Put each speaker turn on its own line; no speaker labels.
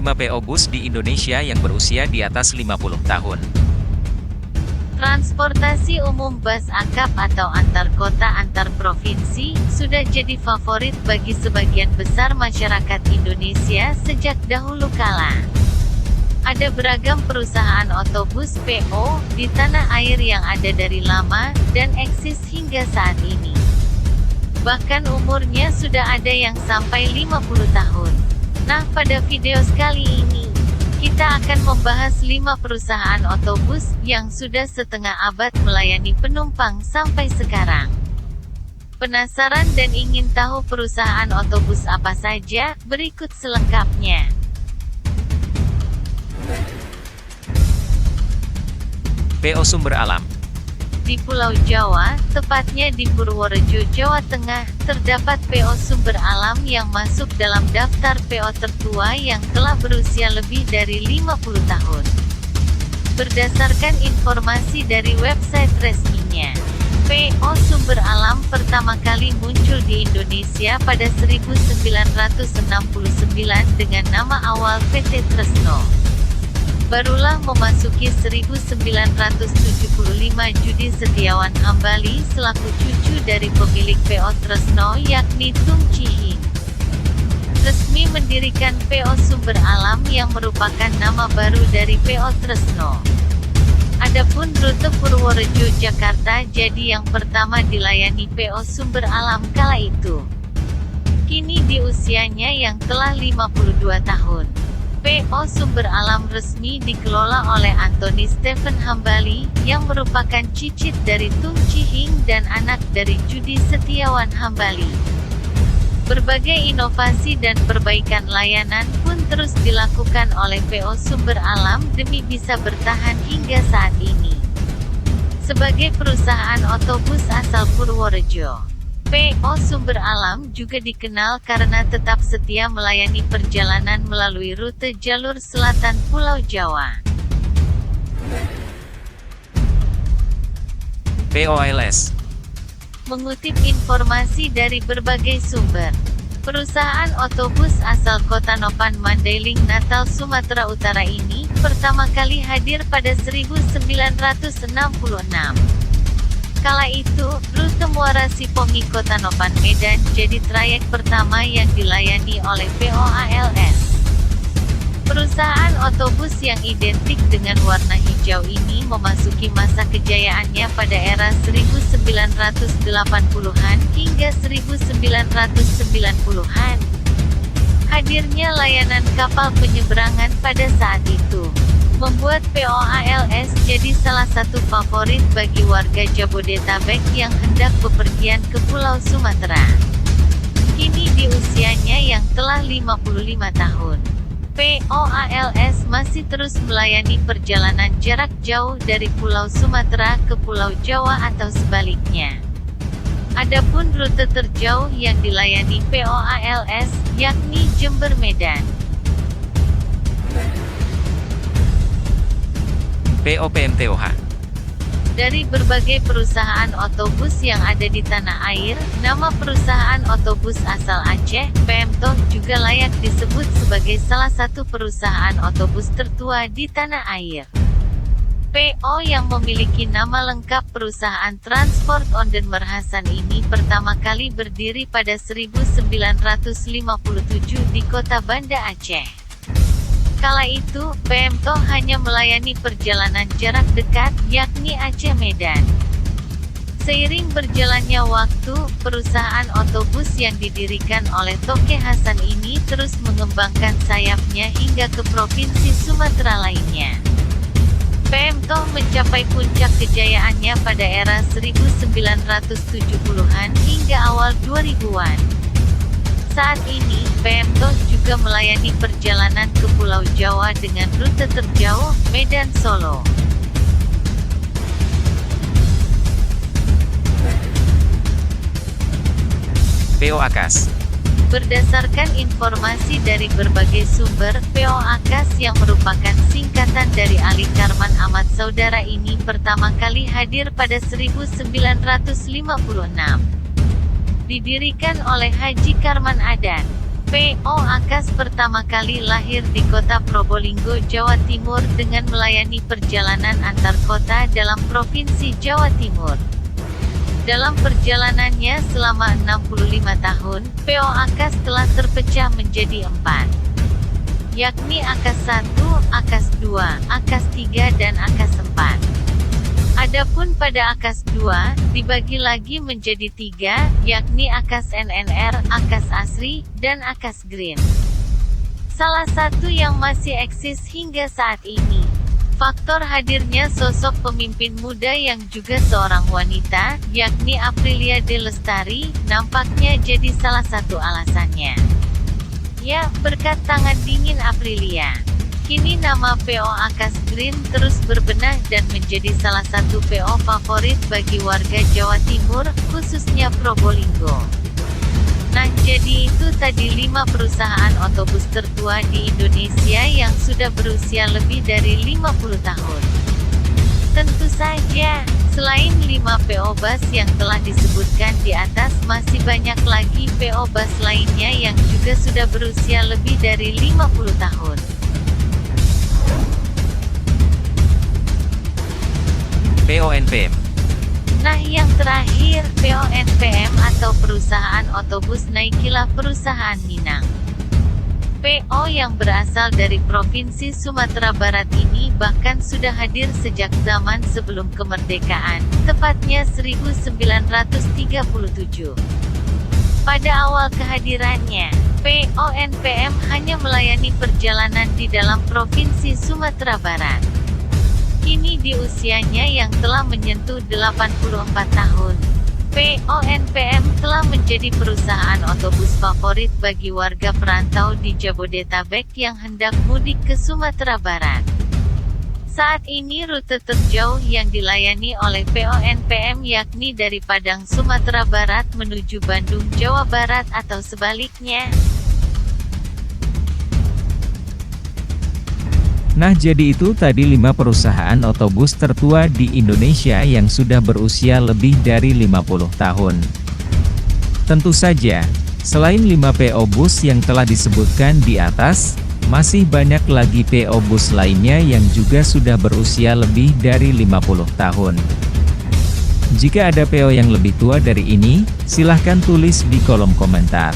5 PO bus di Indonesia yang berusia di atas 50 tahun.
Transportasi umum bus akap atau antar kota antar provinsi sudah jadi favorit bagi sebagian besar masyarakat Indonesia sejak dahulu kala. Ada beragam perusahaan otobus PO di tanah air yang ada dari lama dan eksis hingga saat ini. Bahkan umurnya sudah ada yang sampai 50 tahun. Nah, pada video sekali ini, kita akan membahas 5 perusahaan otobus yang sudah setengah abad melayani penumpang sampai sekarang. Penasaran dan ingin tahu perusahaan otobus apa saja? Berikut selengkapnya.
PO Sumber Alam.
Di Pulau Jawa, tepatnya di Purworejo, Jawa Tengah, terdapat PO Sumber Alam yang masuk dalam daftar PO tertua yang telah berusia lebih dari 50 tahun. Berdasarkan informasi dari website resminya, PO Sumber Alam pertama kali muncul di Indonesia pada 1969 dengan nama awal PT Tresno. Barulah memasuki 1975 Judi Setiawan Hambali selaku cucu dari pemilik PO Tresno yakni Tung Chihing resmi mendirikan PO Sumber Alam yang merupakan nama baru dari PO Tresno. Adapun rute Purworejo Jakarta jadi yang pertama dilayani PO Sumber Alam kala itu. Kini di usianya yang telah 52 tahun. PO Sumber Alam resmi dikelola oleh Anthony Stephen Hambali, yang merupakan cicit dari Tung Chihing dan anak dari Judi Setiawan Hambali. Berbagai inovasi dan perbaikan layanan pun terus dilakukan oleh PO Sumber Alam demi bisa bertahan hingga saat ini. Sebagai perusahaan otobus asal Purworejo, PO Sumber Alam juga dikenal karena tetap setia melayani perjalanan melalui rute jalur selatan Pulau Jawa.
PO ALS.
Mengutip informasi dari berbagai sumber, perusahaan otobus asal Kota Nopan Mandailing, Natal, Sumatera Utara ini pertama kali hadir pada 1966. Kala itu, rute Muara Sipongi Kota Nopan Medan jadi trayek pertama yang dilayani oleh PO ALS. Perusahaan otobus yang identik dengan warna hijau ini memasuki masa kejayaannya pada era 1980-an hingga 1990-an. Hadirnya layanan kapal penyeberangan pada saat itu membuat PO ALS jadi salah satu favorit bagi warga Jabodetabek yang hendak bepergian ke Pulau Sumatera. Kini di usianya yang telah 55 tahun, PO ALS masih terus melayani perjalanan jarak jauh dari Pulau Sumatera ke Pulau Jawa atau sebaliknya. Adapun rute terjauh yang dilayani PO ALS, yakni Jember Medan.
PO PMTOH.
Dari berbagai perusahaan otobus yang ada di tanah air, nama perusahaan otobus asal Aceh, PMTOH, juga layak disebut sebagai salah satu perusahaan otobus tertua di tanah air. PO yang memiliki nama lengkap Perusahaan Transport Onden Merhasan ini pertama kali berdiri pada 1957 di kota Banda Aceh. Kala itu, PMTOH hanya melayani perjalanan jarak dekat, yakni Aceh Medan. Seiring berjalannya waktu, perusahaan otobus yang didirikan oleh Toke Hasan ini terus mengembangkan sayapnya hingga ke provinsi Sumatera lainnya. PMTOH mencapai puncak kejayaannya pada era 1970-an hingga awal 2000-an. Saat ini, PMTOH juga melayani perjalanan ke Pulau Jawa dengan rute terjauh, Medan Solo.
PO AKAS.
Berdasarkan informasi dari berbagai sumber, PO AKAS yang merupakan singkatan dari Ali Karman Ahmad Saudara ini pertama kali hadir pada 1956. Didirikan oleh Haji Karman Adan. PO Akas pertama kali lahir di kota Probolinggo, Jawa Timur dengan melayani perjalanan antar kota dalam Provinsi Jawa Timur. Dalam perjalanannya selama 65 tahun, PO Akas telah terpecah menjadi 4, yakni Akas 1, Akas 2, Akas 3 dan Akas 4. Adapun pada Akas 2, dibagi lagi menjadi 3, yakni Akas NNR, Akas Asri, dan Akas Green. Salah satu yang masih eksis hingga saat ini. Faktor hadirnya sosok pemimpin muda yang juga seorang wanita, yakni Aprilia D. Lestari, nampaknya jadi salah satu alasannya. Ya, berkat tangan dingin Aprilia, kini nama PO Akas Green terus berbenah dan menjadi salah satu PO favorit bagi warga Jawa Timur, khususnya Probolinggo. Nah, jadi itu tadi 5 perusahaan otobus tertua di Indonesia yang sudah berusia lebih dari 50 tahun. Tentu saja, selain 5 PO Bus yang telah disebutkan di atas, masih banyak lagi PO Bus lainnya yang juga sudah berusia lebih dari 50 tahun.
PONPM.
Nah, yang terakhir, PONPM atau Perusahaan Otobus Naikilah Perusahaan Minang. PO yang berasal dari Provinsi Sumatera Barat ini bahkan sudah hadir sejak zaman sebelum kemerdekaan, tepatnya 1937. Pada awal kehadirannya, PONPM hanya melayani perjalanan di dalam Provinsi Sumatera Barat. Kini di usianya yang telah menyentuh 84 tahun, PONPM telah menjadi perusahaan otobus favorit bagi warga perantau di Jabodetabek yang hendak mudik ke Sumatera Barat. Saat ini rute terjauh yang dilayani oleh PONPM yakni dari Padang, Sumatera Barat menuju Bandung, Jawa Barat atau sebaliknya.
Nah, jadi itu tadi 5 perusahaan otobus tertua di Indonesia yang sudah berusia lebih dari 50 tahun. Tentu saja, selain 5 PO Bus yang telah disebutkan di atas, masih banyak lagi PO Bus lainnya yang juga sudah berusia lebih dari 50 tahun. Jika ada PO yang lebih tua dari ini, silahkan tulis di kolom komentar.